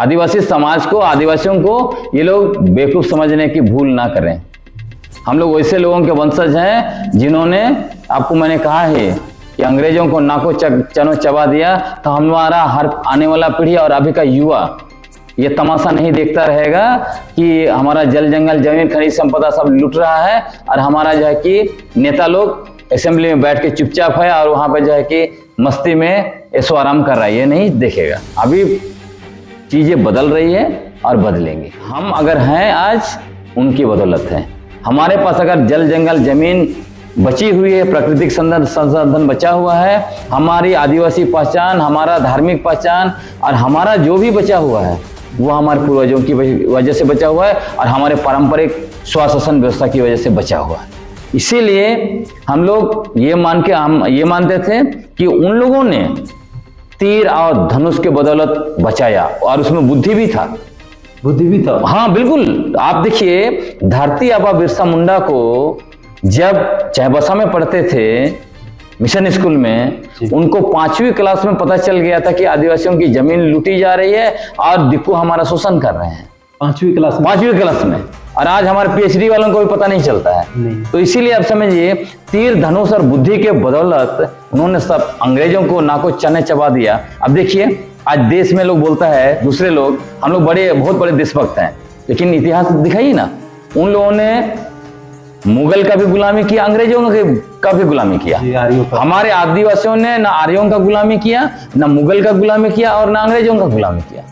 आदिवासी समाज को, आदिवासियों को ये लोग बेवकूफ समझने की भूल ना करें। हम लोग वैसे लोगों के वंशज हैं जिन्होंने, आपको मैंने कहा है कि अंग्रेजों को नाको चनो चबा दिया, तो हमारा हर आने वाला पीढ़ी और अभी का युवा ये तमाशा नहीं देखता रहेगा कि हमारा जल जंगल जमीन खनिज संपदा सब लूट रहा है और हमारा जो है कि नेता लोग असेंबली में बैठ के चुपचाप है और वहां पर जो है कि मस्ती में ऐशो आराम कर रहा है। ये नहीं देखेगा। अभी चीजें बदल रही है और बदलेंगे। हम अगर हैं आज, उनकी बदौलत है। हमारे पास अगर जल जंगल जमीन बची हुई है, प्राकृतिक संसाधन बचा हुआ है, हमारी आदिवासी पहचान, हमारा धार्मिक पहचान और हमारा जो भी बचा हुआ है वो हमारे पूर्वजों की वजह से बचा हुआ है और हमारे पारंपरिक स्वशासन व्यवस्था की वजह से बचा हुआ है। इसीलिए हम लोग ये मानते थे कि उन लोगों ने तीर और धनुष के बदौलत बचाया और उसमें बुद्धि भी था। हाँ बिल्कुल। आप देखिए, धरती आबा बिरसा मुंडा को जब चाईबासा में पढ़ते थे मिशन स्कूल में, उनको 5वीं क्लास में पता चल गया था कि आदिवासियों की जमीन लूटी जा रही है और दिक्कू हमारा शोषण कर रहे हैं। 5वीं क्लास में। और आज हमारे पीएचडी वालों को भी पता नहीं चलता है। तो इसीलिए आप समझिए, तीर धनुष और बुद्धि के बदौलत उन्होंने सब अंग्रेजों को नाको चने चबा दिया। अब देखिए, आज देश में लोग बोलता है, दूसरे लोग, हम लोग बहुत बड़े देशभक्त हैं, लेकिन इतिहास दिखाइए ना, उन लोगों ने मुगल का भी गुलामी किया, अंग्रेजों का भी गुलामी किया। हमारे आदिवासियों ने ना आर्यों का गुलामी किया, ना मुगल का गुलामी किया और ना अंग्रेजों का गुलामी किया।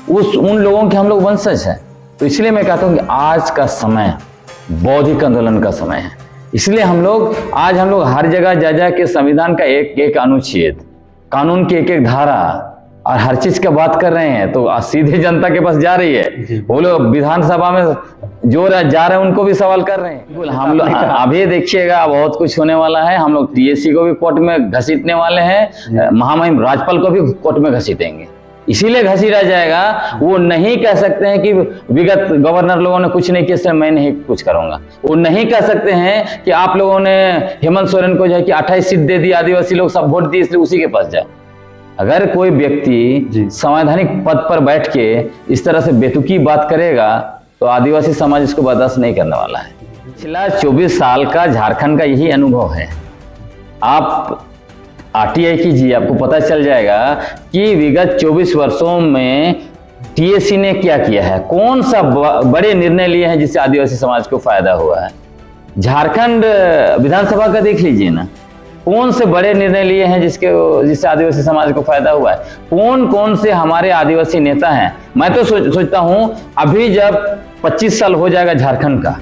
उन लोगों के हम लोग वंशज हैं। तो इसलिए मैं कहता हूं कि आज का समय बौद्धिक आंदोलन का समय है। इसलिए हम लोग हर जगह जा के संविधान का एक एक अनुच्छेद, कानून की एक एक धारा और हर चीज की बात कर रहे हैं। तो सीधे जनता के पास जा रही है। वो लोग विधानसभा में जो जा रहे हैं उनको भी सवाल कर रहे हैं। हम लोग अभी देखिएगा, बहुत कुछ होने वाला है। हम लोग टीएससी को भी कोर्ट में घसीटने वाले हैं, महामहिम राज्यपाल को भी कोर्ट में घसीटेंगे। इसीलिए घसीटा जाएगा, वो नहीं कह सकते हैं कि विगत गवर्नर लोगों ने कुछ नहीं किया इसलिए मैं नहीं कुछ करूंगा। वो नहीं कह सकते हैं कि आप लोगों ने हेमंत सोरेन को जो है कि 28 सीट दे दी, आदिवासी लोग सब वोट दिए इसलिए उसी के पास जाए। अगर कोई व्यक्ति संवैधानिक पद पर बैठ के इस तरह से बेतुकी बात करेगा तो आदिवासी समाज इसको बर्दाश्त नहीं करने वाला है। पिछला 24 साल का झारखंड का यही अनुभव है। आप आरटीआई कीजिए, आपको पता चल जाएगा कि विगत 24 वर्षों में टीएससी ने क्या किया है, कौन सा बड़े निर्णय लिए हैं जिससे आदिवासी समाज को फायदा हुआ है। झारखंड विधानसभा का देख लीजिए ना, कौन से बड़े निर्णय लिए हैं जिससे आदिवासी समाज को फायदा हुआ है। कौन से हमारे आदिवासी नेता हैं। मैं तो सोचता हूं अभी जब 25 साल हो जाएगा झारखंड का,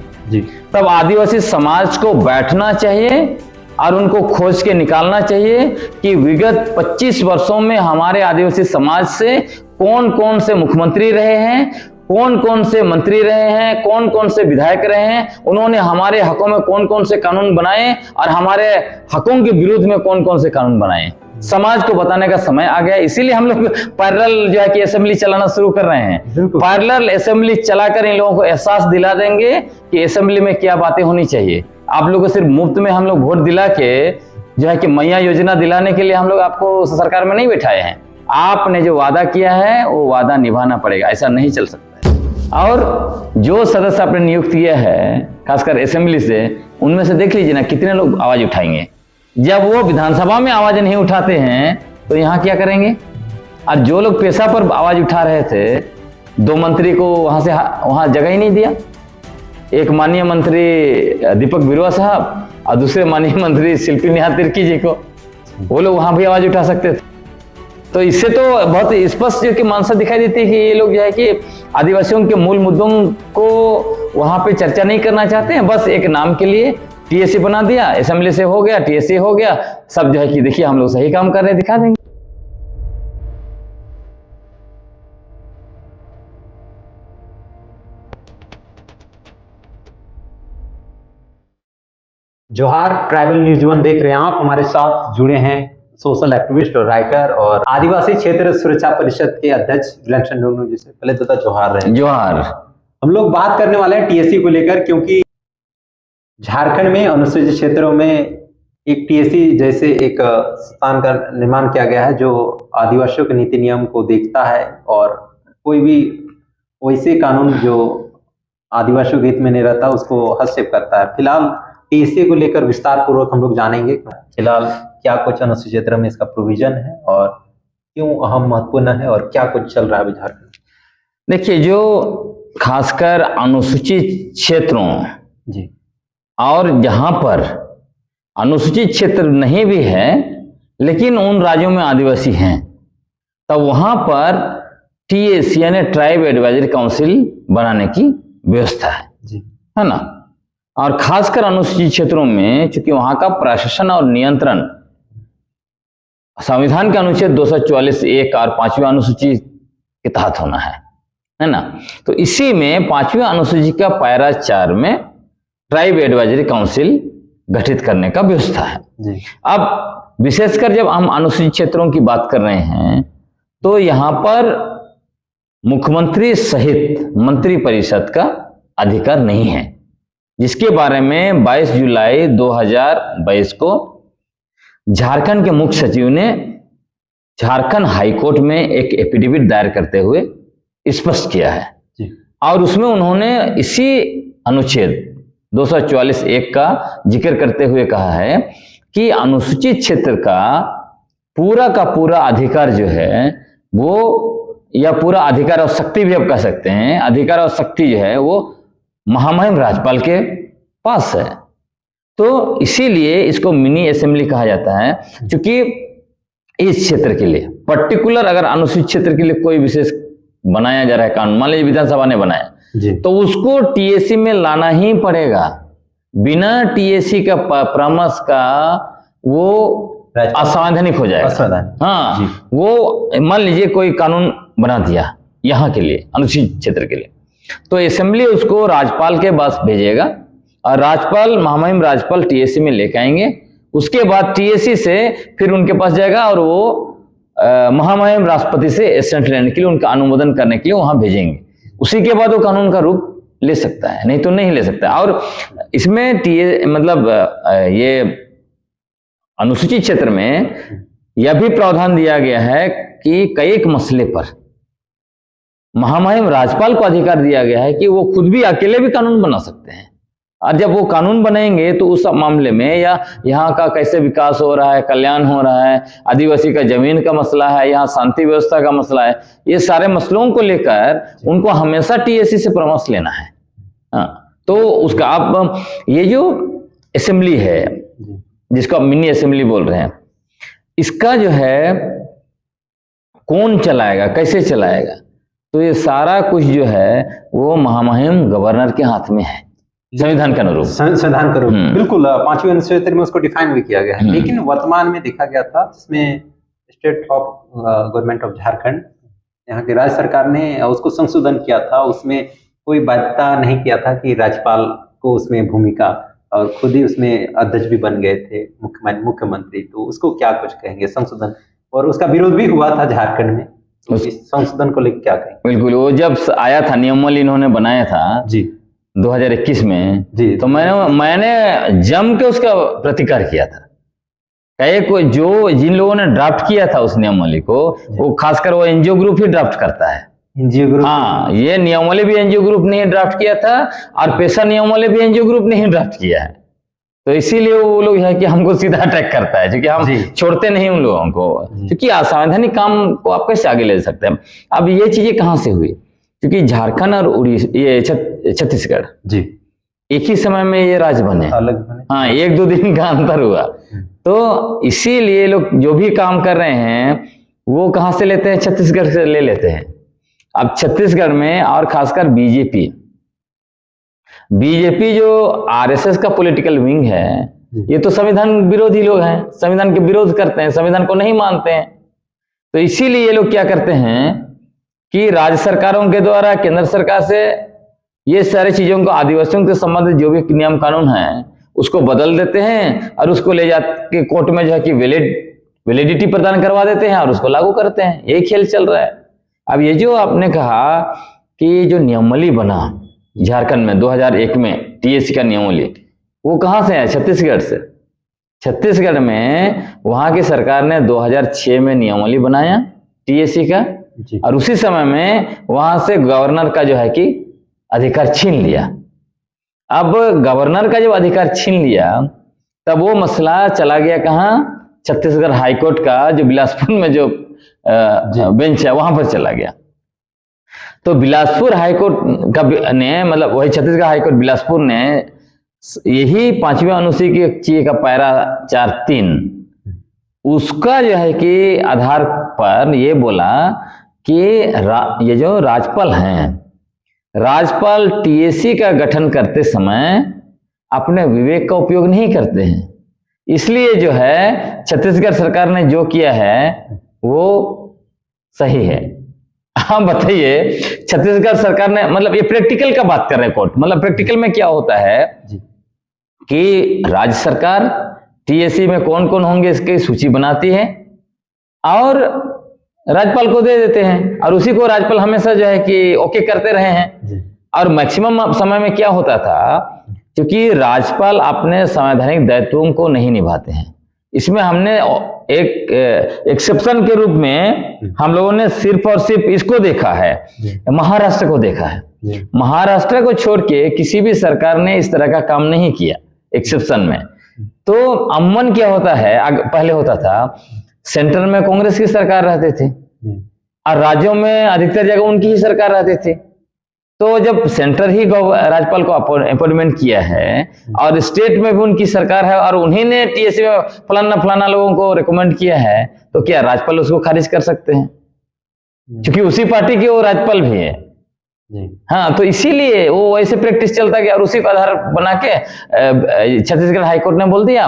तब आदिवासी समाज को बैठना चाहिए और उनको खोज के निकालना चाहिए कि विगत 25 वर्षों में हमारे आदिवासी समाज से कौन से मुख्यमंत्री रहे हैं, कौन से मंत्री रहे हैं, कौन से विधायक रहे हैं, उन्होंने हमारे हकों में कौन से कानून बनाए और हमारे हकों के विरुद्ध में कौन से कानून बनाए। समाज को बताने का समय आ गया। इसीलिए हम लोग पैरेलल जो है कि असेंबली चलाना शुरू कर रहे हैं। पैरेलल असेंबली चलाकर इन लोगों को एहसास दिला देंगे कि असेंबली में क्या बातें होनी चाहिए। आप लोगों को सिर्फ मुफ्त में हम लोग वोट दिला के जो है कि मैया योजना दिलाने के लिए हम लोग आपको सरकार में नहीं बैठाए हैं। आपने जो वादा किया है वो वादा निभाना पड़ेगा, ऐसा नहीं चल सकता। और जो सदस्य आपने नियुक्त किया है खासकर असेंबली से, उनमें से देख लीजिए ना कितने लोग आवाज उठाएंगे। जब वो विधानसभा में आवाज नहीं उठाते हैं तो यहाँ क्या करेंगे। और जो लोग पेशा पर आवाज उठा रहे थे, 2 मंत्री को वहां जगह ही नहीं दिया। एक माननीय मंत्री दीपक बिरुआ साहब और दूसरे माननीय मंत्री शिल्पी नेहा तिर्की जी को, वो लोग वहां भी आवाज उठा सकते थे। तो इससे तो बहुत स्पष्ट जो कि मानसा दिखाई देती है कि ये लोग जो है कि आदिवासियों के मूल मुद्दों को वहां पे चर्चा नहीं करना चाहते हैं। बस एक नाम के लिए टीएससी बना दिया, असेंबली से हो गया, टीएससी हो गया, सब जो है कि देखिए हम लोग सही काम कर रहे हैं, दिखा देंगे। जोहार, ट्राइबल न्यूज 1 देख रहे हैं आप। हमारे साथ जुड़े हैं सोशल एक्टिविस्ट और राइटर और आदिवासी क्षेत्र सुरक्षा परिषद के अध्यक्ष विलक्षण डोनू जी से। पहले तो जोहार रहे। जोहार। हम लोग बात करने वाले हैं टीएससी को लेकर, क्योंकि झारखंड में अनुसूचित क्षेत्रों में एक टीएससी जैसे एक संस्थान का निर्माण किया गया है जो आदिवासियों के नीति नियम को देखता है और कोई भी वैसे कानून जो आदिवासियों के हित में नहीं रहता उसको हस्तक्षेप करता है। फिलहाल टीएससी को लेकर विस्तार पूर्वक हम लोग जानेंगे, फिलहाल क्या कुछ अनुसूचित क्षेत्र में इसका प्रोविजन है और क्यों अहम महत्वपूर्ण है और क्या कुछ चल रहा है झारखंड। देखिए, जो खासकर अनुसूचित क्षेत्रों जी और जहां पर अनुसूचित क्षेत्र नहीं भी है लेकिन उन राज्यों में आदिवासी हैं, तब वहां पर टीएसी यानी ट्राइब एडवाइजरी काउंसिल बनाने की व्यवस्था है जी, है ना। और खासकर अनुसूचित क्षेत्रों में चूंकि वहां का प्रशासन और नियंत्रण संविधान के अनुच्छेद 244(1) और 5वीं अनुसूची के तहत होना है ना। तो इसी में 5वीं अनुसूची का पैरा 4 में ट्राइब एडवाइजरी काउंसिल गठित करने का व्यवस्था है जी। अब विशेषकर जब हम अनुसूचित क्षेत्रों की बात कर रहे हैं तो यहां पर मुख्यमंत्री सहित मंत्रिपरिषद का अधिकार नहीं है, जिसके बारे में 22 जुलाई 2022 को झारखंड के मुख्य सचिव ने झारखंड हाईकोर्ट में एक एफिडेविट दायर करते हुए स्पष्ट किया है जी। और उसमें उन्होंने इसी अनुच्छेद 244(1) का जिक्र करते हुए कहा है कि अनुसूचित क्षेत्र का पूरा अधिकार जो है वो, या पूरा अधिकार और शक्ति भी आप कह सकते हैं, अधिकार और शक्ति जो है वो महामहिम राज्यपाल के पास है। तो इसीलिए इसको मिनी असेंबली कहा जाता है, क्योंकि इस क्षेत्र के लिए पर्टिकुलर अगर अनुसूचित क्षेत्र के लिए कोई विशेष बनाया जा रहा है कानून, मान लीजिए विधानसभा ने बनाया जी, तो उसको टीएसी में लाना ही पड़ेगा। बिना टीएसी का परामर्श का वो असंवैधानिक हो जाएगा। हाँ जी। वो मान लीजिए कोई कानून बना दिया यहाँ के लिए अनुसूचित क्षेत्र के लिए, तो असेंबली उसको राज्यपाल के पास भेजेगा और राज्यपाल महामहिम राज्यपाल टीएसी में लेके आएंगे। उसके बाद टीएसी से फिर उनके पास जाएगा और वो महामहिम राष्ट्रपति से एसेंट लेने के लिए, उनका अनुमोदन करने के लिए वहां भेजेंगे। उसी के बाद वो कानून का रूप ले सकता है, नहीं तो नहीं ले सकता। और इसमें ये अनुसूचित क्षेत्र में यह भी प्रावधान दिया गया है कि कई एक मसले पर महामहिम राज्यपाल को अधिकार दिया गया है कि वो खुद भी अकेले भी कानून बना सकते हैं। और जब वो कानून बनाएंगे तो उस मामले में या यहाँ का कैसे विकास हो रहा है, कल्याण हो रहा है, आदिवासी का जमीन का मसला है, यहाँ शांति व्यवस्था का मसला है, ये सारे मसलों को लेकर उनको हमेशा टीएसी से परामर्श लेना है। हाँ, तो उसका आप ये जो असेंबली है जिसको आप मिनी असेंबली बोल रहे हैं, इसका जो है कौन चलाएगा, कैसे चलाएगा, तो ये सारा कुछ जो है वो महामहिम गवर्नर के हाथ में है, संविधान के अनुरूप। संविधान के अनुरूप बिल्कुल 5वीं अनुसूची में उसको डिफाइन भी किया गया है। लेकिन वर्तमान में देखा गया था जिसमें state of government of Jharkhand, यहाँ की राज्य सरकार ने उसको संशोधन किया था। उसमें कोई बाध्यता नहीं किया था कि राज्यपाल को उसमें भूमिका, और खुद ही उसमें अध्यक्ष भी बन गए थे मुख्यमंत्री। तो उसको क्या कुछ कहेंगे संशोधन, और उसका विरोध भी हुआ था झारखंड में, तो इस संशोधन को लेकर क्या कहेंगे। बिल्कुल, वो जब आया था नियमावली इन्होंने बनाया था जी 2021 में जी, तो मैंने जम के उसका प्रतिकार किया था। कई जो जिन लोगों ने ड्राफ्ट किया था उस नियमावली को, वो खासकर वो एनजीओ ग्रुप ही ड्राफ्ट करता है। एनजीओ ग्रुप, हाँ, ये नियमावली भी एनजीओ ग्रुप ने ड्राफ्ट किया था और पेशा नियमावली भी एनजीओ ग्रुप ने ही ड्राफ्ट किया है। तो इसीलिए वो लोग है कि हमको सीधा अटैक करता है, क्योंकि हम छोड़ते नहीं उन लोगों को, क्योंकि असंवैधानिक काम को आप कैसे आगे ले सकते हैं। अब ये चीजें कहाँ से हुई, क्योंकि झारखंड और उड़ीसा, ये छत्तीसगढ़ जी एक ही समय में ये राज्य बने, अलग बने। हाँ, 1-2 दिन का अंतर हुआ। तो इसीलिए लोग जो भी काम कर रहे हैं वो कहाँ से लेते हैं, छत्तीसगढ़ से ले लेते हैं। अब छत्तीसगढ़ में और खासकर बीजेपी जो आरएसएस का पॉलिटिकल विंग है, ये तो संविधान विरोधी लोग हैं, संविधान के विरोध करते हैं, संविधान को नहीं मानते हैं। तो इसीलिए ये लोग क्या करते हैं कि राज्य सरकारों के द्वारा केंद्र सरकार से ये सारी चीजों को, आदिवासियों के संबंधित जो भी नियम कानून है उसको बदल देते हैं और उसको ले जाके कोर्ट में जो है कि वैलिडिटी प्रदान करवा देते हैं और उसको लागू करते हैं। यही खेल चल रहा है। अब ये जो आपने कहा कि जो नियमावली बना झारखंड में 2001 में टीएसी का नियमावली, वो कहाँ से है, छत्तीसगढ़ से। छत्तीसगढ़ में वहां की सरकार ने 2006 में नियमावली बनाया टीएसी का, जी। और उसी समय में वहां से गवर्नर का जो है कि अधिकार छीन लिया। अब गवर्नर का जब अधिकार छीन लिया तब वो मसला चला गया कहाँ, छत्तीसगढ़ हाईकोर्ट का जो बिलासपुर में जो बेंच है वहां पर चला गया। तो बिलासपुर हाईकोर्ट का ने मतलब वही छत्तीसगढ़ हाईकोर्ट बिलासपुर ने यही 5वें अनुसूची के ची का पैरा 4(3) उसका जो है कि आधार पर ये बोला कि ये जो राज्यपाल हैं, राज्यपाल टीएसी का गठन करते समय अपने विवेक का उपयोग नहीं करते हैं, इसलिए जो है छत्तीसगढ़ सरकार ने जो किया है वो सही है। हाँ बताइए, छत्तीसगढ़ सरकार ने मतलब ये प्रैक्टिकल का बात कर रहे हैं कोर्ट, मतलब प्रैक्टिकल में क्या होता है कि राज्य सरकार टीएसी में कौन कौन होंगे इसकी सूची बनाती है और राज्यपाल को दे देते हैं, और उसी को राज्यपाल हमेशा जो है कि ओके करते रहे हैं। और मैक्सिमम समय में क्या होता था, क्योंकि राज्यपाल अपने संवैधानिक दायित्वों को नहीं निभाते हैं, इसमें हमने एक एक्सेप्शन के रूप में हम लोगों ने सिर्फ और सिर्फ इसको देखा है, महाराष्ट्र को देखा है। महाराष्ट्र को छोड़ के किसी भी सरकार ने इस तरह का काम नहीं किया एक्सेप्शन में। तो अमन क्या होता है, पहले होता था सेंटर में कांग्रेस की सरकार रहते थे और राज्यों में अधिकतर जगह उनकी ही सरकार रहती थी। तो जब सेंटर ही राज्यपाल को अपॉइंटमेंट किया है और स्टेट में भी उनकी सरकार है और उन्हीं ने टीएससी में फलाना फलाना लोगों को रिकमेंड किया है, तो क्या राज्यपाल उसको खारिज कर सकते हैं? क्योंकि उसी पार्टी के वो राज्यपाल भी है। हाँ, तो इसीलिए वो वैसे प्रैक्टिस चलता गया और उसी को आधार बना के छत्तीसगढ़ हाईकोर्ट ने बोल दिया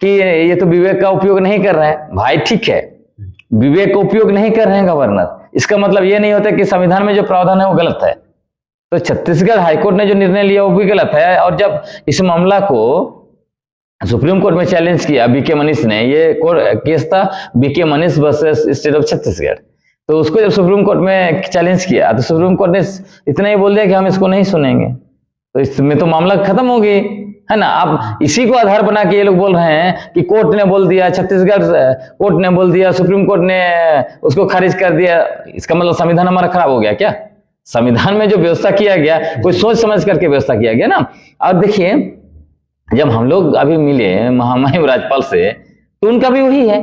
कि ये तो विवेक का उपयोग नहीं कर रहे हैं। भाई ठीक है, विवेक का उपयोग नहीं कर रहे हैं गवर्नर, इसका मतलब ये नहीं होता कि संविधान में जो प्रावधान है वो गलत है। तो छत्तीसगढ़ हाईकोर्ट ने जो निर्णय लिया वो भी गलत है। और जब इस मामला को सुप्रीम कोर्ट में चैलेंज किया बीके मनीष ने, ये केस था B K Manish versus state of Chhattisgarh, तो उसको जब सुप्रीम कोर्ट में चैलेंज किया तो सुप्रीम कोर्ट ने इतना ही बोल दिया कि हम इसको नहीं सुनेंगे, तो इसमें तो मामला खत्म हो गई है ना। अब इसी को आधार बना के ये लोग बोल रहे हैं कि कोर्ट ने बोल दिया, छत्तीसगढ़ कोर्ट ने बोल दिया, सुप्रीम कोर्ट ने उसको खारिज कर दिया, इसका मतलब संविधान हमारा खराब हो गया क्या? संविधान में जो व्यवस्था किया गया कोई सोच समझ करके व्यवस्था किया गया ना। और देखिए, जब हम लोग अभी मिले महामहिम राज्यपाल से तो उनका भी वही है,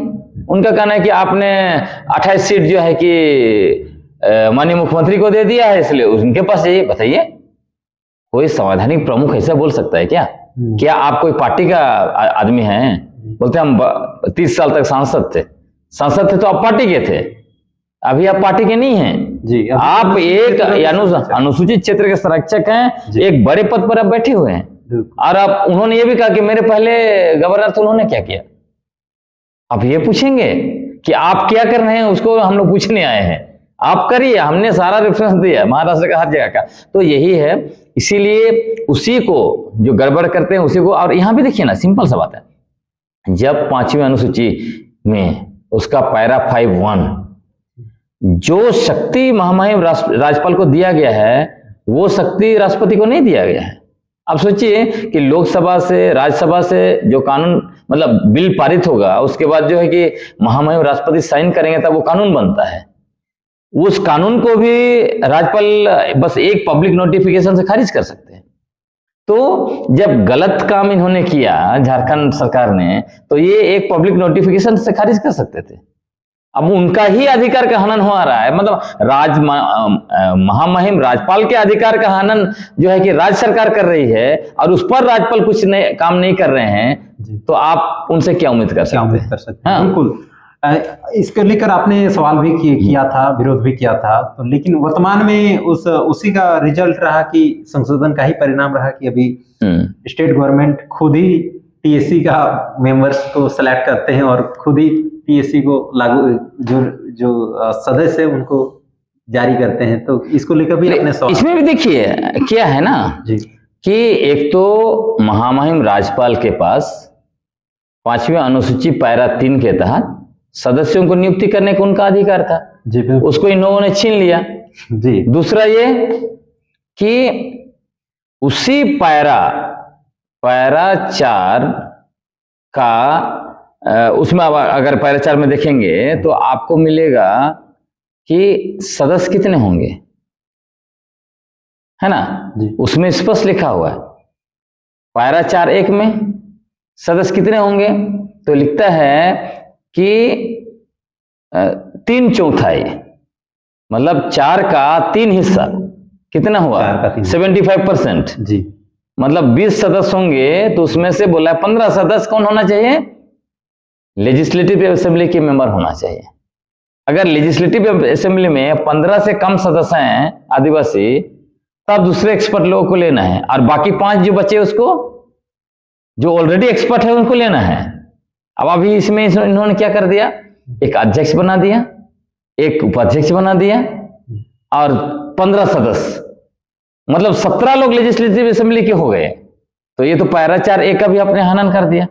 उनका कहना है कि आपने 28 सीट जो है कि माननीय मुख्यमंत्री को दे दिया है, इसलिए उनके पास जाइए। बताइए, कोई संवैधानिक प्रमुख ऐसा बोल सकता है क्या? क्या आप कोई पार्टी का आदमी हैं? बोलते हम 30 साल तक सांसद थे तो आप पार्टी के थे, अभी आप पार्टी के नहीं हैं जी। आप एक अनुसूचित क्षेत्र के संरक्षक हैं, एक बड़े पद पर आप बैठे हुए हैं। और आप उन्होंने ये भी कहा कि मेरे पहले गवर्नर थे, उन्होंने क्या किया? आप ये पूछेंगे कि आप क्या कर रहे हैं, उसको हम लोग पूछने आए हैं। आप करिए, हमने सारा रेफरेंस दिया महाराष्ट्र का, हर जगह का। तो यही है, इसीलिए उसी को जो गड़बड़ करते हैं उसी को। और यहां भी देखिए ना, सिंपल सा बात है, जब 5वीं अनुसूची में उसका पैरा 5(1) जो शक्ति महामहिम राज्यपाल को दिया गया है वो शक्ति राष्ट्रपति को नहीं दिया गया है। अब सोचिए कि लोकसभा से, राज्यसभा से जो कानून मतलब बिल पारित होगा, उसके बाद जो है कि महामहिम राष्ट्रपति साइन करेंगे तब वो कानून बनता है। उस कानून को भी राज्यपाल बस एक पब्लिक नोटिफिकेशन से खारिज कर सकते हैं। तो जब गलत काम इन्होंने किया झारखंड सरकार ने, तो ये एक पब्लिक नोटिफिकेशन से खारिज कर सकते थे। अब उनका ही अधिकार का हनन हो रहा है, मतलब महामहिम राज्यपाल के अधिकार का हनन जो है कि राज्य सरकार कर रही है और उस पर राज्यपाल कुछ काम नहीं कर रहे हैं, तो आप उनसे क्या उम्मीद कर सकते हैं? बिल्कुल, इसको लेकर आपने सवाल भी किया था, विरोध भी किया था, तो लेकिन वर्तमान में उसी का रिजल्ट रहा कि संशोधन का ही परिणाम रहा कि अभी स्टेट गवर्नमेंट खुद ही टीएससी का मेंबर्स को सेलेक्ट करते हैं और खुद ही टीएससी को लागू जो सदस्य है उनको जारी करते हैं। तो इसको लेकर भी अपने सवाल, इसमें भी देखिए क्या है ना जी, कि एक तो महामहिम राज्यपाल के पास 5वीं अनुसूची पैरा 3 के तहत सदस्यों को नियुक्ति करने का उनका अधिकार था जी, उसको इन लोगों ने छीन लिया जी। दूसरा ये कि उसी पैरा 4 का उसमें अगर पैरा 4 में देखेंगे तो आपको मिलेगा कि सदस्य कितने होंगे, है ना जी। उसमें स्पष्ट लिखा हुआ है पायरा 4(1) में सदस्य कितने होंगे, तो लिखता है कि 3/4 मतलब 4 का 3 हिस्सा कितना हुआ, 4 का 3 75%। जी। मतलब 20 सदस्य होंगे तो उसमें से बोला है 15 सदस्य कौन होना चाहिए, लेजिस्लेटिव असेंबली के मेंबर होना चाहिए। अगर लेजिस्लेटिव असेंबली में 15 से कम सदस्य हैं आदिवासी, तब दूसरे एक्सपर्ट लोगों को लेना है, और बाकी 5 जो बचे उसको, जो ऑलरेडी एक्सपर्ट है उनको लेना है। अब अभी इसमें इन्होंने क्या कर दिया, एक अध्यक्ष बना दिया, एक उपाध्यक्ष बना दिया और 15 सदस्य, मतलब 17 लोग लेजिस्लेटिव असेंबली के हो गए। तो ये तो पैरा 4(1) का भी अपने हनन कर दिया।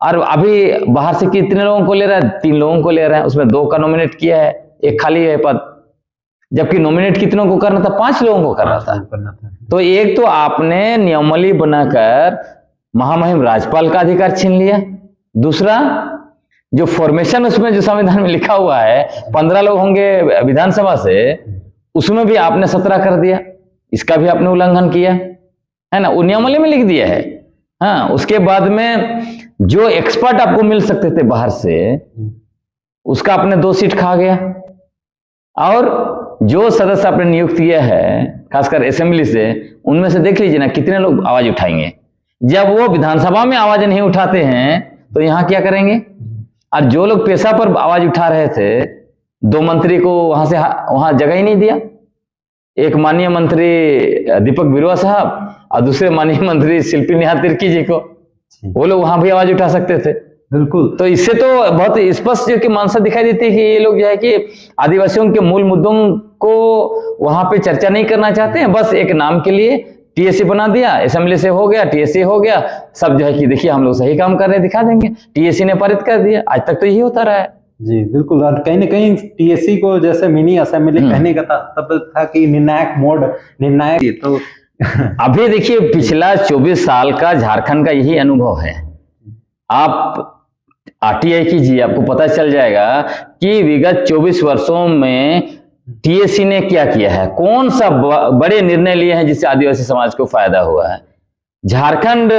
और अभी बाहर से कितने लोगों को ले रहा है, 3 लोगों को ले रहा है, उसमें 2 का नॉमिनेट किया है, एक खाली है पद, जबकि नॉमिनेट कितनों को करना था, 5 लोगों को करना था। तो एक तो आपने नियमावली बनाकर महामहिम राज्यपाल का अधिकार छीन लिया, दूसरा जो फॉर्मेशन उसमें जो संविधान में लिखा हुआ है 15 लोग होंगे विधानसभा से, उसमें भी आपने 17 कर दिया, इसका भी आपने उल्लंघन किया है ना, वो नियमावली में लिख दिया है। हाँ, उसके बाद में जो एक्सपर्ट आपको मिल सकते थे बाहर से, उसका आपने 2 सीट खा गया, और जो सदस्य आपने नियुक्त किया है खासकर असेंबली से, उनमें से देख लीजिए ना कितने लोग आवाज उठाएंगे। जब वो विधानसभा में आवाज नहीं उठाते हैं तो यहाँ क्या करेंगे। और जो लोग पेशा पर आवाज उठा रहे थे, 2 मंत्री को वहां जगह ही नहीं दिया, एक माननीय मंत्री दीपक बिरुआ साहब और दूसरे माननीय मंत्री शिल्पी नेहा तिर्की जी को, वो लोग वहां भी आवाज उठा सकते थे। बिल्कुल। तो इससे तो बहुत स्पष्ट जो कि मानसा दिखाई देती है कि ये लोग जो है कि आदिवासियों के मूल मुद्दों को वहां पे चर्चा नहीं करना चाहते हैं, बस एक नाम के लिए टीएससी बना दिया, असेंबली से हो गया, टीएससी हो गया, सब जो है कि देखिए हम लोग सही काम कर रहे हैं, दिखा देंगे, टीएससी ने पारित कर दिया। आज तक तो यही होता रहा है। जी बिल्कुल। और कहीं ना कहीं टीएससी को जैसे मिनी असेंबली कहने का तब था कि निर्णायक मोड, निर्णायक। तो अभी देखिए पिछला 24 साल का झारखंड का यही अनुभव है। आप आरटीआई कीजिए, आपको पता चल जाएगा कि विगत 24 वर्षों में टीएससी ने क्या किया है, कौन सा बड़े निर्णय लिए हैं जिससे आदिवासी समाज को फायदा हुआ है। झारखंड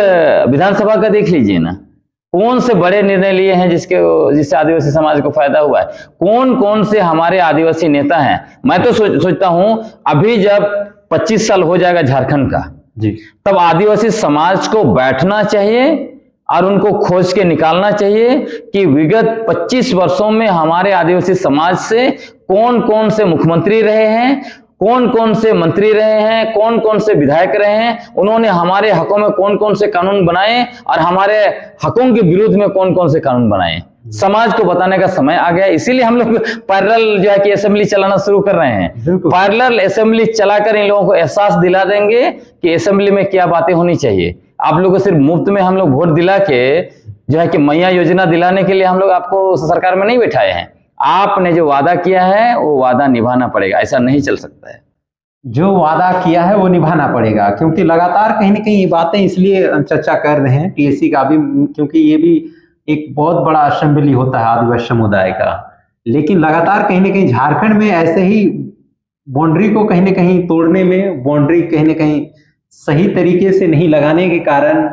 विधानसभा का देख लीजिए ना, कौन से बड़े निर्णय लिए हैं जिससे आदिवासी समाज को फायदा हुआ है, कौन कौन से हमारे आदिवासी नेता हैं। मैं तो सोचता हूं अभी जब 25 साल हो जाएगा झारखंड का जी, तब आदिवासी समाज को बैठना चाहिए और उनको खोज के निकालना चाहिए कि विगत 25 वर्षों में हमारे आदिवासी समाज से कौन कौन से मुख्यमंत्री रहे हैं, कौन कौन से मंत्री रहे हैं, कौन कौन से विधायक रहे हैं, उन्होंने हमारे हकों में कौन कौन से कानून बनाए और हमारे हकों के विरुद्ध में कौन कौन से कानून बनाए। समाज को बताने का समय आ गया, इसीलिए हम लोग पैरेलल जो है कि असेंबली चलाना शुरू कर रहे हैं। पैरेलल असेंबली चलाकर इन लोगों को एहसास दिला देंगे कि असेंबली में क्या बातें होनी चाहिए। आप लोगों को सिर्फ मुफ्त में हम लोग वोट दिला के जो है कि मैया योजना दिलाने के लिए हम लोग आपको सरकार में नहीं बैठाए हैं। आपने जो वादा किया है वो वादा निभाना पड़ेगा, ऐसा नहीं चल सकता है। जो वादा किया है वो निभाना पड़ेगा, क्योंकि लगातार कहीं ना कहीं ये बातें इसलिए चर्चा कर रहे हैं टीएससी का भी, क्योंकि ये भी एक बहुत बड़ा असेंबली होता है आदिवासी समुदाय का। लेकिन लगातार कहीं ना कहीं झारखंड में ऐसे ही बाउंड्री को कहीं ना कहीं तोड़ने में, बाउंड्री कहीं ना कहीं सही तरीके से नहीं लगाने के कारण,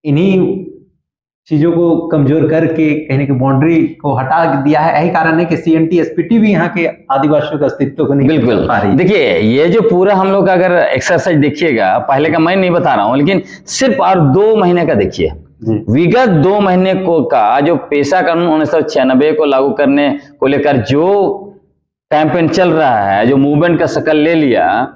इन्हीं चीजों को कमजोर करके कहीं ना कहीं बाउंड्री को हटा दिया है। यही कारण है कि सीएनटी एसपीटी भी यहाँ के आदिवासियों के अस्तित्व को नहीं बिल्कुल पा रही। देखिए ये जो पूरा हम लोग अगर एक्सरसाइज देखिएगा, पहले का मैं नहीं बता रहा हूं, लेकिन सिर्फ और 2 महीने का देखिए। विगत 2 महीने को का जो पेशा कानून 1996 को लागू करने को लेकर जो कैंपेन चल रहा है, जो मूवमेंट का शक्ल ले लिया,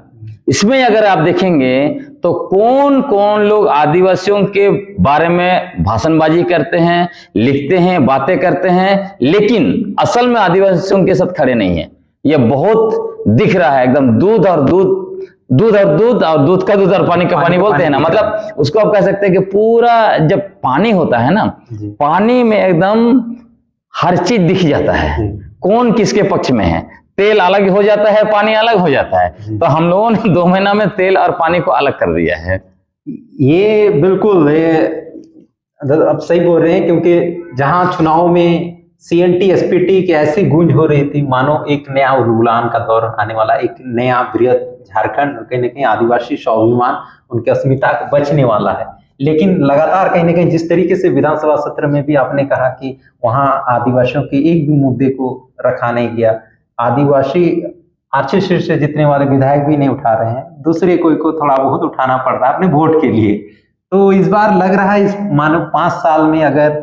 इसमें अगर आप देखेंगे तो कौन कौन लोग आदिवासियों के बारे में भाषणबाजी करते हैं, लिखते हैं, बातें करते हैं, लेकिन असल में आदिवासियों के साथ खड़े नहीं है। यह बहुत दिख रहा है, एकदम दूध और दूध का दूध और पानी का पानी बोलते हैं ना, मतलब उसको आप कह सकते हैं कि पूरा जब पानी होता है ना, पानी में एकदम हर चीज दिख जाता है, कौन किसके पक्ष में है। तेल अलग हो जाता है, पानी अलग हो जाता है। तो हम लोगों ने 2 महीना में तेल और पानी को अलग कर दिया है। ये बिल्कुल अब सही बोल रहे हैं, क्योंकि जहां चुनाव में CNT SPT की ऐसी गूंज हो रही थी मानो एक नया उलगुलान का दौर आने वाला, एक नया बृहद झारखंड, कहीं ना कहीं आदिवासी स्वाभिमान उनकी अस्मिता बचने वाला है। लेकिन लगातार कहीं ना कहीं जिस तरीके से विधानसभा सत्र में भी आपने कहा कि वहां आदिवासियों के एक भी मुद्दे को रखा नहीं गया, आदिवासी अच्छे शीर्ष से जितने वाले विधायक भी नहीं उठा रहे हैं, दूसरे कोई को थोड़ा बहुत उठाना पड़ रहा है अपने वोट के लिए। तो इस बार लग रहा है इस मानो 5 साल में अगर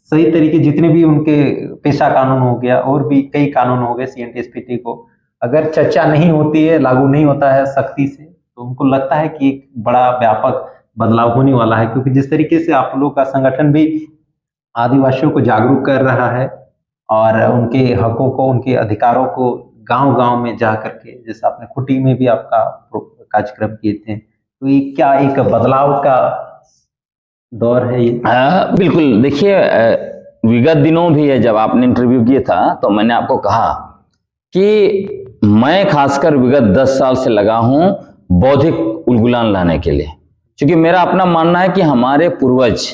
सही तरीके जितने भी उनके पेशा कानून हो गया और भी कई कानून हो गए CNT SPT को अगर चर्चा नहीं होती है, लागू नहीं होता है सख्ती से, तो उनको लगता है कि एक बड़ा व्यापक बदलाव होने वाला है। क्योंकि जिस तरीके से आप लोग का संगठन भी आदिवासियों को जागरूक कर रहा है और उनके हकों को, उनके अधिकारों को गांव-गांव में जा करके, जैसे आपने खुटी में भी आपका कार्यक्रम किए थे, तो ये क्या एक बदलाव का दौर है ये? बिल्कुल। देखिए, विगत दिनों भी है जब आपने इंटरव्यू किया था तो मैंने आपको कहा कि मैं खासकर विगत 10 साल से लगा हूं बौद्धिक उलगुलान लाने के लिए, क्योंकि मेरा अपना मानना है कि हमारे पूर्वज,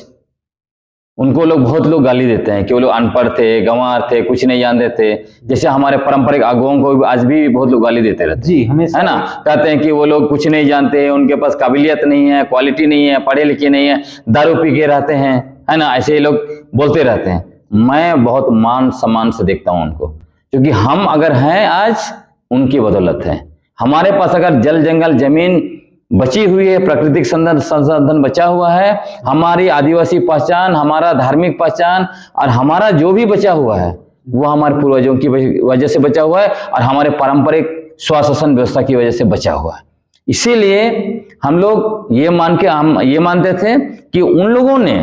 उनको बहुत लोग गाली देते हैं कि वो लोग अनपढ़ थे, गंवार थे, कुछ नहीं जानते थे। जैसे हमारे पारंपरिक अगुओं को आज भी बहुत लोग गाली देते रहते हैं, जी, हमेशा है ना, कहते हैं कि वो लोग कुछ नहीं जानते, उनके पास काबिलियत नहीं है, क्वालिटी नहीं है, पढ़े लिखे नहीं है, दारू पी के रहते हैं, है ना, ऐसे लोग बोलते रहते हैं। मैं बहुत मान सम्मान से देखता हूं उनको, क्योंकि हम अगर हैं आज उनकी बदौलत है। हमारे पास अगर जल जंगल जमीन बची हुई है, प्राकृतिक संसाधन बचा हुआ है, हमारी आदिवासी पहचान, हमारा धार्मिक पहचान और हमारा जो भी बचा हुआ है वो हमारे पूर्वजों की वजह से बचा हुआ है और हमारे पारंपरिक स्वशासन व्यवस्था की वजह से बचा हुआ है। इसीलिए हम लोग ये मानते थे कि उन लोगों ने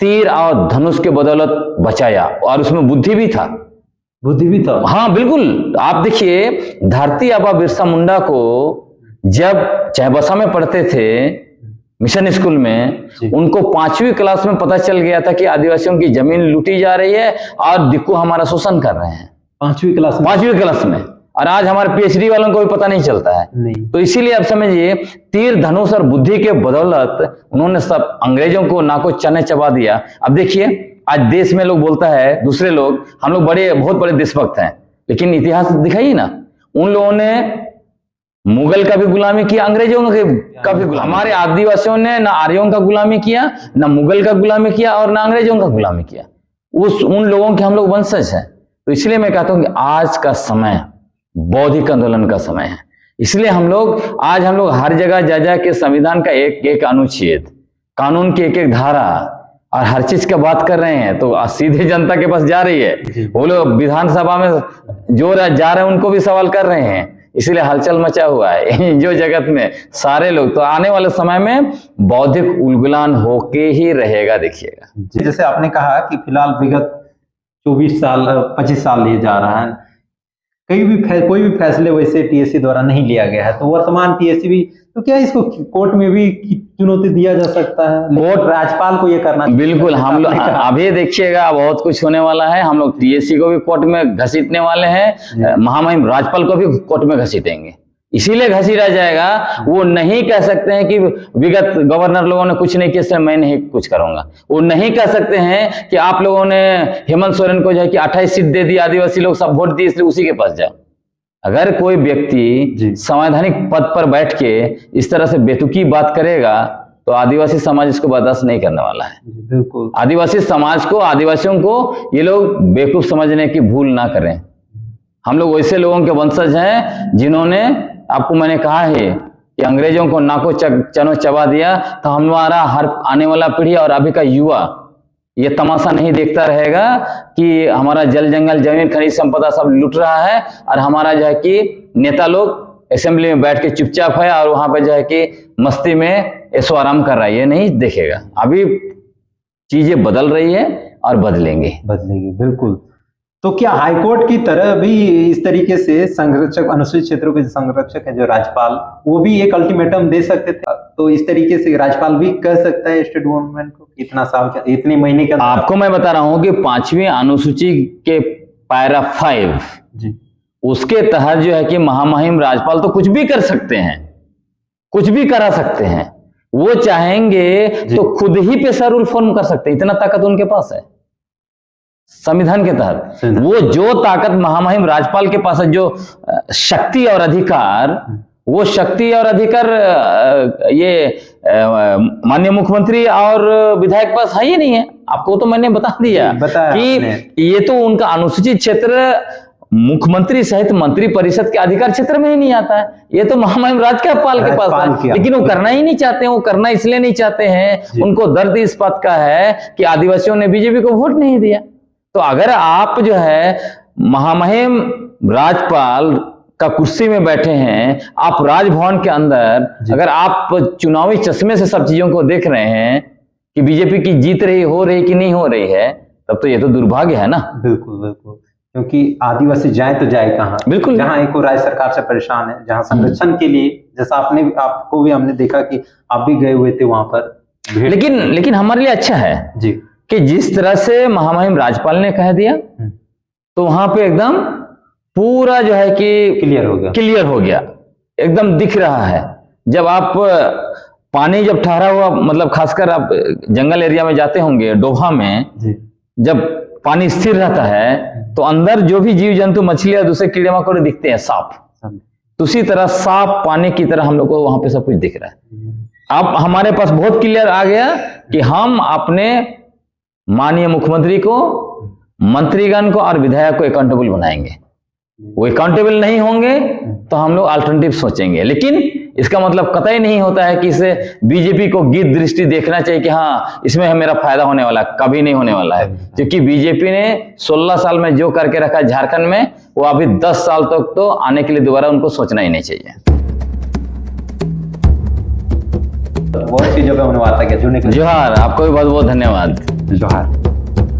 तीर और धनुष के बदौलत बचाया और उसमें बुद्धि भी था। हाँ बिल्कुल। आप देखिए, धरती आबा बिरसा मुंडा को जब चाईबासा में पढ़ते थे मिशन स्कूल में, उनको 5वीं क्लास में पता चल गया था कि आदिवासियों की जमीन लूटी जा रही है और दिक्कू हमारा शोषण कर रहे हैं। 5वीं क्लास में। और आज हमारे PhD वालों को भी पता नहीं चलता है। नहीं। तो इसीलिए आप समझिए, तीर धनुष और बुद्धि के बदौलत उन्होंने सब अंग्रेजों को नाको चने चबा दिया। अब देखिए, आज देश में लोग बोलता है, दूसरे लोग, हम लोग बहुत बड़े देशभक्त हैं, लेकिन इतिहास दिखाइए ना, उन लोगों ने मुगल का भी गुलामी किया, अंग्रेजों का भी गुलामी। हमारे आदिवासियों ने ना आर्यों का गुलामी किया, ना मुगल का गुलामी किया और ना अंग्रेजों का गुलामी किया। उन लोगों के हम लोग वंशज हैं। तो इसलिए मैं कहता हूं कि आज का समय बौद्धिक आंदोलन का समय है। इसलिए हम लोग हर जगह जा के संविधान का एक अनुच्छेद, कानून की एक धारा और हर चीज का बात कर रहे हैं। तो सीधे जनता के पास जा रही है, वो लोग विधानसभा में जो जा रहे हैं उनको भी सवाल कर रहे हैं। इसीलिए हलचल मचा हुआ है जो जगत में सारे लोग। तो आने वाले समय में बौद्धिक उलगुलान होके ही रहेगा, देखिएगा। जैसे आपने कहा कि फिलहाल विगत 25 साल लिए जा रहा है, कोई भी फैसले वैसे TSC द्वारा नहीं लिया गया है, तो वर्तमान TSC भी, तो क्या इसको कोर्ट में भी चुनौती दिया जा सकता है? कोर्ट राज्यपाल को ये करना बिल्कुल। हम लोग अभी देखिएगा बहुत कुछ होने वाला है। हम लोग TSC को भी कोर्ट में घसीटने वाले हैं, महामहिम राज्यपाल को भी कोर्ट में घसीटेंगे। इसीलिए घसीटा जाएगा, वो नहीं कह सकते हैं कि विगत गवर्नर लोगों ने कुछ नहीं किया, मैं नहीं कुछ करूंगा। वो नहीं कह सकते हैं कि आप लोगों ने हेमंत सोरेन को जो है कि 28 सीट दे दी, आदिवासी लोग सब वोट दिए इसलिए उसी के पास जाओ। अगर कोई व्यक्ति संवैधानिक पद पर बैठ के इस तरह से बेतुकी बात करेगा तो आदिवासी समाज इसको बर्दाश्त नहीं करने वाला है। बिल्कुल। आदिवासी समाज को, आदिवासियों को ये लोग बेवकूफ समझने की भूल ना करें। हम लोग वैसे लोगों के वंशज हैं जिन्होंने, आपको मैंने कहा है कि अंग्रेजों को नाको चनो चबा दिया। तो हमारा हर आने वाला पीढ़ी और अभी का युवा ये तमाशा नहीं देखता रहेगा कि हमारा जल जंगल जमीन खनिज संपदा सब लूट रहा है और हमारा जो है कि नेता लोग असेंबली में बैठ के चुपचाप है और वहां पे जो है कि मस्ती में ऐशो आराम कर रहा है। ये नहीं देखेगा। अभी चीजें बदल रही है और बदलेंगे। बिल्कुल। तो क्या हाईकोर्ट की तरह भी इस तरीके से संरक्षक, अनुसूचित क्षेत्रों के संरक्षक है जो राज्यपाल, वो भी एक अल्टीमेटम दे सकते थे? तो इस तरीके से राज्यपाल भी कह सकता है स्टेट गवर्नमेंट को इतना साल का, इतने महीने का? आपको मैं बता रहा हूं कि 5वीं अनुसूची के पैरा 5 जी, उसके तहत जो है कि महामहिम राज्यपाल तो कुछ भी कर सकते हैं, कुछ भी करा सकते हैं। वो चाहेंगे तो खुद ही पेशा रूल फॉर्म कर सकते हैं, इतना ताकत उनके पास है। संविधान के तहत वो जो ताकत महामहिम राज्यपाल के पास है, जो शक्ति और अधिकार, वो शक्ति और अधिकार ये माननीय मुख्यमंत्री और विधायक पास है ही नहीं है। आपको तो मैंने बता दिया कि ये तो उनका अनुसूचित क्षेत्र मुख्यमंत्री सहित मंत्री परिषद के अधिकार क्षेत्र में ही नहीं आता है। ये तो महामहिम राज्यपाल के पास है, लेकिन वो करना ही नहीं चाहते हैं। वो करना इसलिए नहीं चाहते हैं, उनको दर्द इस बात का है कि आदिवासियों ने बीजेपी को वोट नहीं दिया। तो अगर आप जो है महामहिम राज्यपाल का कुर्सी में बैठे हैं, आप राजभवन के अंदर अगर आप चुनावी चश्मे से सब चीजों को देख रहे हैं कि बीजेपी की जीत रही हो रही कि नहीं हो रही है, तब तो ये तो दुर्भाग्य है ना। बिल्कुल बिल्कुल, क्योंकि आदिवासी जाए तो जाए कहाँ। बिल्कुल, जहाँ एक राज्य सरकार से परेशान है, जहाँ संरक्षण के लिए, जैसा आपको भी हमने देखा कि आप भी गए हुए थे वहां पर। लेकिन हमारे लिए अच्छा है जी कि जिस तरह से महामहिम राज्यपाल ने कह दिया, तो वहां पे एकदम पूरा जो है कि क्लियर हो गया, एकदम दिख रहा है। जब आप पानी जब ठहरा हुआ, मतलब खासकर आप जंगल एरिया में जाते होंगे, डोभा में जब पानी स्थिर रहता है तो अंदर जो भी जीव जंतु, मछलियां, दूसरे कीड़े मकोड़े दिखते हैं साफ। तो उसी तरह साफ पानी की तरह हम लोग को वहां पे सब कुछ दिख रहा है। अब हमारे पास बहुत क्लियर आ गया कि हम अपने माननीय मुख्यमंत्री को, मंत्रीगण को और विधायक को अकाउंटेबल बनाएंगे। वो अकाउंटेबल नहीं होंगे तो हम लोग अल्टरनेटिव सोचेंगे। लेकिन इसका मतलब कतई नहीं होता है कि इसे बीजेपी को गिद्ध दृष्टि देखना चाहिए कि हाँ इसमें मेरा फायदा होने वाला, कभी नहीं होने वाला है। क्योंकि बीजेपी ने 16 साल में जो करके रखा है झारखंड में, वो अभी 10 साल तक तो आने के लिए दोबारा उनको सोचना ही नहीं चाहिए। बहुत चीजों पे उन्हें आता है। जुड़ने के लिए जोहार, आपको भी बहुत बहुत धन्यवाद। जोहार।